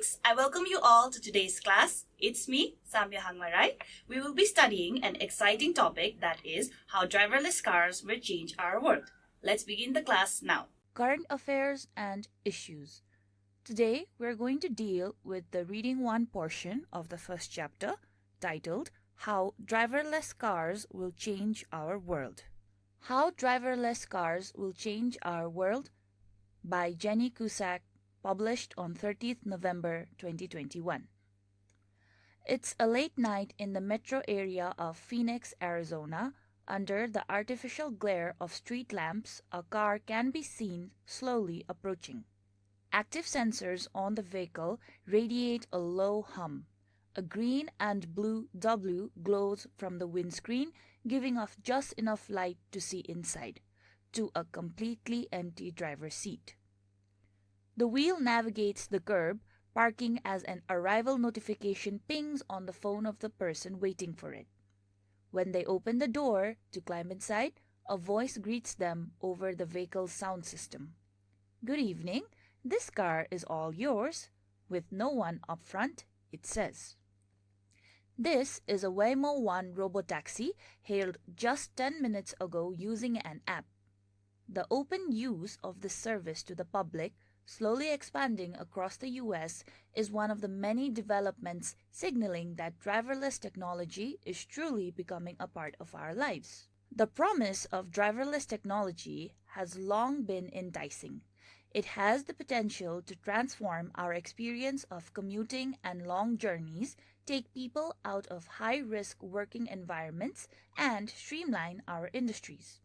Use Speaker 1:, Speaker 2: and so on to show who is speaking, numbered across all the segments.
Speaker 1: Greetings, I welcome you all to today's class. It's me, Samyo Hangma Rai. We will be studying an exciting topic that is how driverless cars will change our world. Let's begin the class now.
Speaker 2: Current affairs and issues. Today, we're going to deal with the reading one portion of the first chapter titled How Driverless Cars Will Change Our World. How Driverless Cars Will Change Our World by Jenny Cusack, published on 30th November 2021. It's a late night in the metro area of Phoenix, Arizona. Under the artificial glare of street lamps, a car can be seen slowly approaching. Active sensors on the vehicle radiate a low hum. A green and blue W glows from the windscreen, giving off just enough light to see inside, to a completely empty driver's seat. The wheel navigates the curb, parking as an arrival notification pings on the phone of the person waiting for it. When they open the door to climb inside, a voice greets them over the vehicle's sound system. "Good evening, this car is all yours," with no one up front, it says. This is a Waymo One robotaxi hailed just 10 minutes ago using an app. The open use of this service to the public, slowly expanding across the US, is one of the many developments signaling that driverless technology is truly becoming a part of our lives. The promise of driverless technology has long been enticing. It has the potential to transform our experience of commuting and long journeys, take people out of high-risk working environments, and streamline our industries.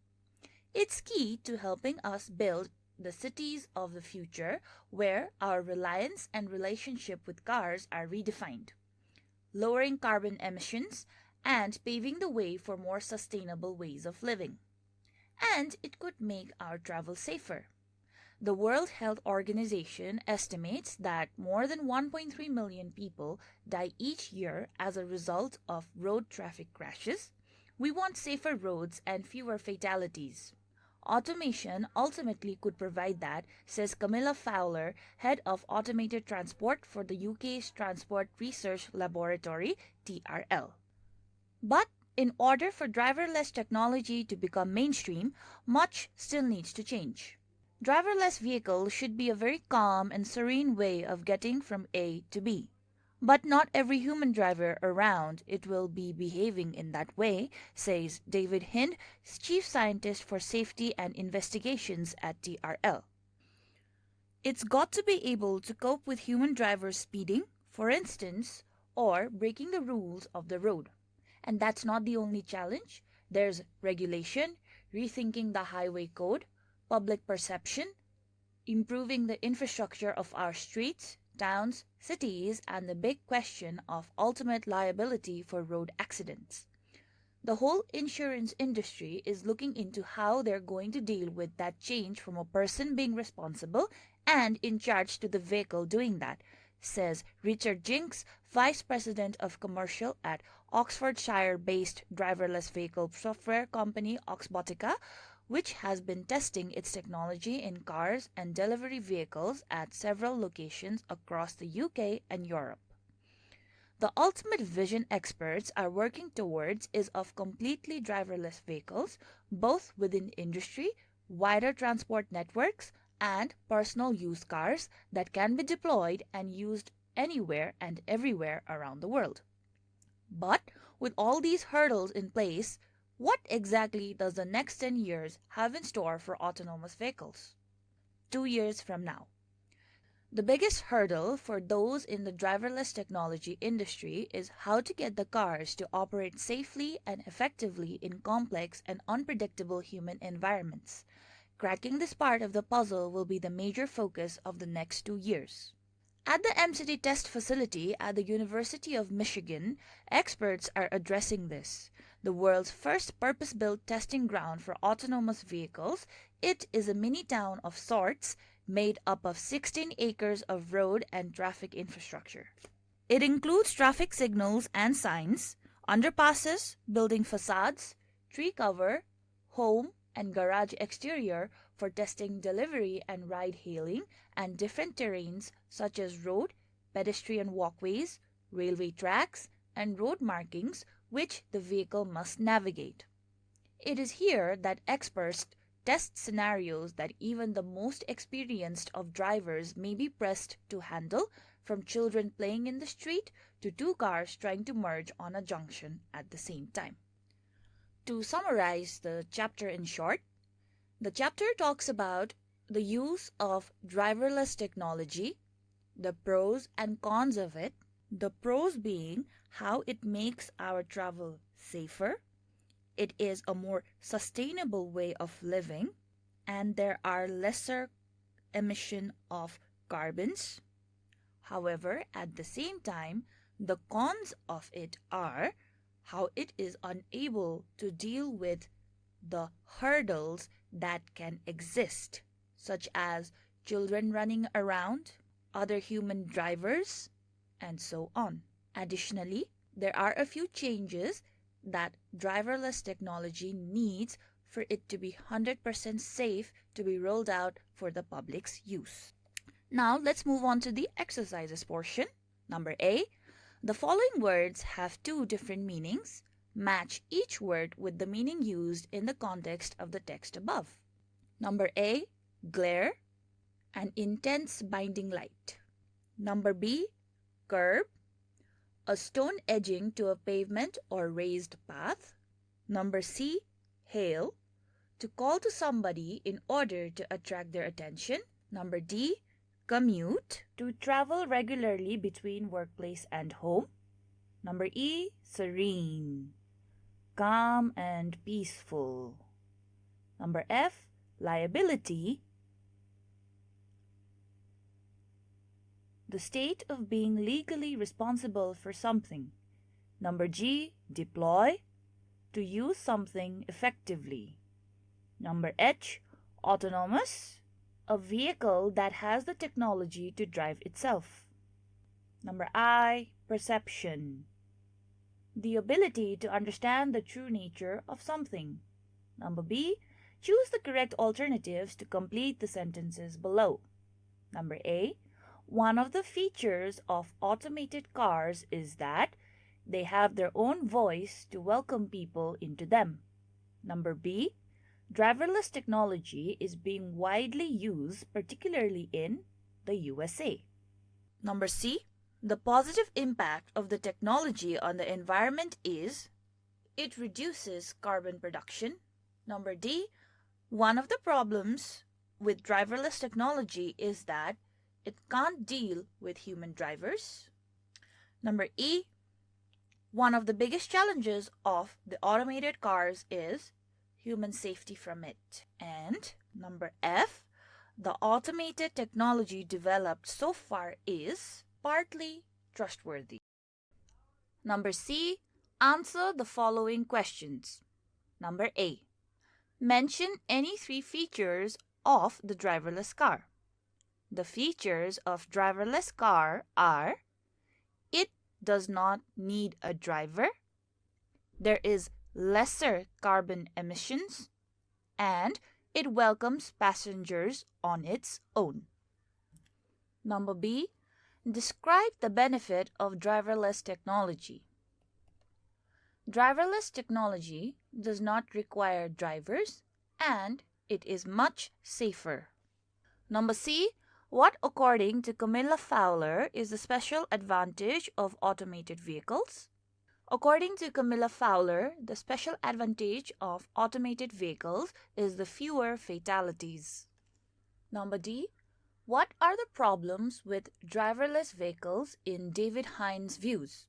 Speaker 2: It's key to helping us build the cities of the future, where our reliance and relationship with cars are redefined, lowering carbon emissions and paving the way for more sustainable ways of living. And it could make our travel safer. The World Health Organization estimates that more than 1.3 million people die each year as a result of road traffic crashes. We want safer roads and fewer fatalities. Automation ultimately could provide that, says Camilla Fowler, head of automated transport for the UK's Transport Research Laboratory, TRL. But in order for driverless technology to become mainstream, much still needs to change. Driverless vehicles should be a very calm and serene way of getting from A to B. But not every human driver around it will be behaving in that way, says David Hind, Chief Scientist for Safety and Investigations at TRL. It's got to be able to cope with human drivers speeding, for instance, or breaking the rules of the road. And that's not the only challenge. There's regulation, rethinking the highway code, public perception, improving the infrastructure of our streets, towns, cities, and the big question of ultimate liability for road accidents. The whole insurance industry is looking into how they're going to deal with that change from a person being responsible and in charge to the vehicle doing that, says Richard Jinks, Vice President of Commercial at Oxfordshire-based driverless vehicle software company Oxbotica, which has been testing its technology in cars and delivery vehicles at several locations across the UK and Europe. The ultimate vision experts are working towards is of completely driverless vehicles, both within industry, wider transport networks, and personal use cars that can be deployed and used anywhere and everywhere around the world. But with all these hurdles in place, what exactly does the next 10 years have in store for autonomous vehicles? 2 years from now. The biggest hurdle for those in the driverless technology industry is how to get the cars to operate safely and effectively in complex and unpredictable human environments. Cracking this part of the puzzle will be the major focus of the next 2 years. At the MCT test facility at the University of Michigan, experts are addressing this. The world's first purpose-built testing ground for autonomous vehicles, it is a mini-town of sorts made up of 16 acres of road and traffic infrastructure. It includes traffic signals and signs, underpasses, building facades, tree cover, home and garage exterior for testing delivery and ride-hailing and different terrains such as road, pedestrian walkways, railway tracks, and road markings which the vehicle must navigate. It is here that experts test scenarios that even the most experienced of drivers may be pressed to handle, from children playing in the street to two cars trying to merge on a junction at the same time. To summarize the chapter in short, the chapter talks about the use of driverless technology, the pros and cons of it, the pros being how it makes our travel safer, it is a more sustainable way of living, and there are lesser emission of carbons. However, at the same time, the cons of it are how it is unable to deal with the hurdles that can exist, such as children running around, other human drivers, and so on. Additionally, there are a few changes that driverless technology needs for it to be 100% safe to be rolled out for the public's use. Now let's move on to the exercises portion. Number A, the following words have two different meanings. Match each word with the meaning used in the context of the text above. Number A, glare, an intense binding light. Number B, curb, a stone edging to a pavement or raised path. Number C, hail, to call to somebody in order to attract their attention. Number D, commute, to travel regularly between workplace and home. Number E, serene, calm and peaceful. Number F, liability, the state of being legally responsible for something. Number G, deploy, to use something effectively. Number H, autonomous, a vehicle that has the technology to drive itself. Number I, perception, the ability to understand the true nature of something. Number B, choose the correct alternatives to complete the sentences below. Number A, one of the features of automated cars is that they have their own voice to welcome people into them. Number B, driverless technology is being widely used, particularly in the USA. Number C, the positive impact of the technology on the environment is it reduces carbon production. Number D, one of the problems with driverless technology is that it can't deal with human drivers. Number E, one of the biggest challenges of the automated cars is human safety from it. And number F, the automated technology developed so far is partly trustworthy. Number C, answer the following questions. Number A, mention any three features of the driverless car. The features of driverless car are: it does not need a driver, there is lesser carbon emissions, and it welcomes passengers on its own. Number B, describe the benefit of driverless technology. Driverless technology does not require drivers and it is much safer. Number C, what according to Camilla Fowler is the special advantage of automated vehicles? According to Camilla Fowler, the special advantage of automated vehicles is the fewer fatalities. Number D, what are the problems with driverless vehicles in David Hines' views?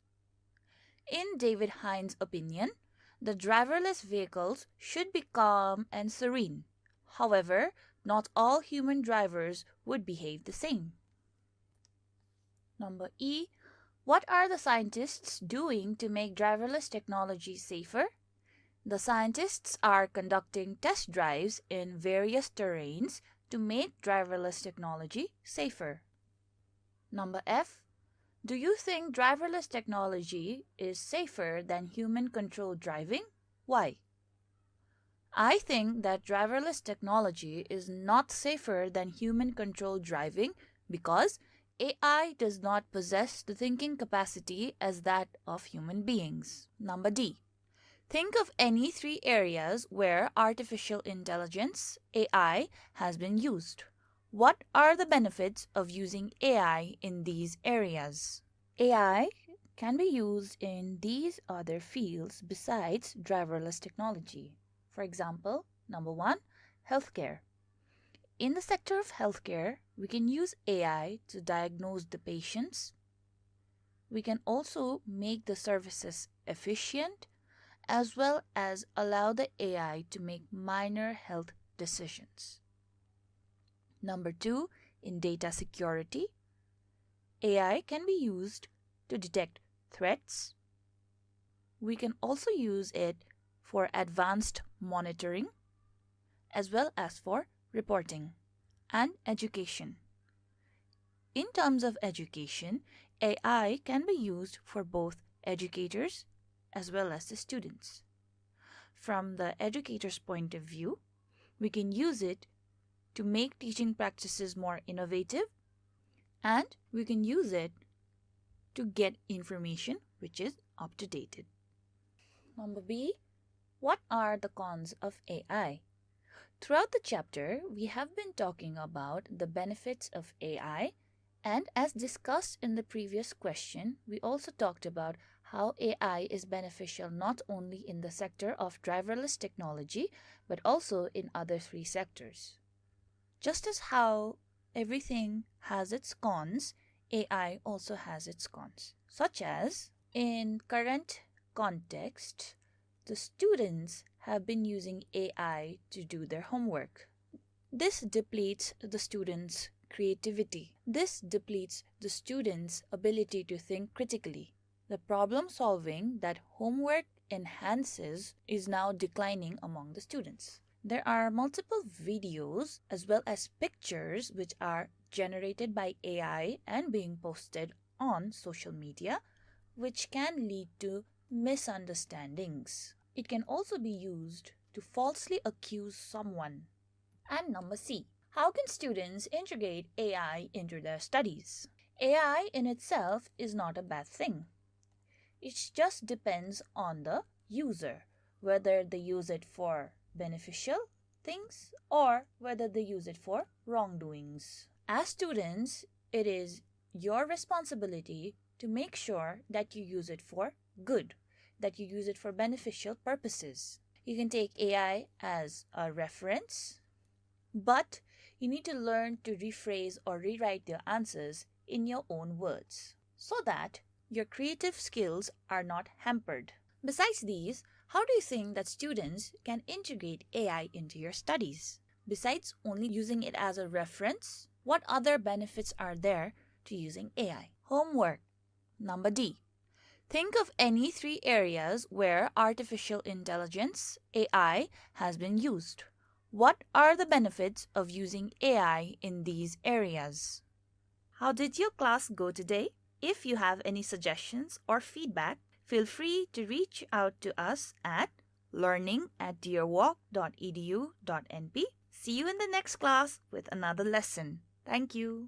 Speaker 2: In David Hines' opinion, the driverless vehicles should be calm and serene. However, not all human drivers would behave the same. Number E, what are the scientists doing to make driverless technology safer? The scientists are conducting test drives in various terrains to make driverless technology safer. Number F, do you think driverless technology is safer than human-controlled driving? Why? I think that driverless technology is not safer than human-controlled driving because AI does not possess the thinking capacity as that of human beings. Number D. Think of any three areas where artificial intelligence, AI, has been used. What are the benefits of using AI in these areas? AI can be used in these other fields besides driverless technology. For example, number 1, healthcare. In the sector of healthcare, we can use AI to diagnose the patients. We can also make the services efficient as well as allow the AI to make minor health decisions. Number 2, in data security, AI can be used to detect threats. We can also use it for advanced monitoring as well as for reporting. And education. In terms of education, AI can be used for both educators as well as the students. From the educator's point of view, we can use it to make teaching practices more innovative, and we can use it to get information which is up to date. Number B, what are the cons of AI? Throughout the chapter, we have been talking about the benefits of AI, and as discussed in the previous question, we also talked about how AI is beneficial not only in the sector of driverless technology, but also in other three sectors. Just as how everything has its cons, AI also has its cons, such as in current context, the students have been using AI to do their homework. This depletes the students' creativity. This depletes the students' ability to think critically. The problem solving that homework enhances is now declining among the students. There are multiple videos as well as pictures which are generated by AI and being posted on social media, which can lead to misunderstandings. It can also be used to falsely accuse someone. And number C, how can students integrate AI into their studies? AI in itself is not a bad thing. It just depends on the user, whether they use it for beneficial things or whether they use it for wrongdoings. As students, it is your responsibility to make sure that you use it for good, that you use it for beneficial purposes. You can take AI as a reference, but you need to learn to rephrase or rewrite your answers in your own words so that your creative skills are not hampered. Besides these, how do you think that students can integrate AI into your studies? Besides only using it as a reference, what other benefits are there to using AI? Homework. Number D. Think of any three areas where artificial intelligence, AI, has been used. What are the benefits of using AI in these areas? How did your class go today? If you have any suggestions or feedback, feel free to reach out to us at learning@dearwalk.edu.np. See you in the next class with another lesson. Thank you.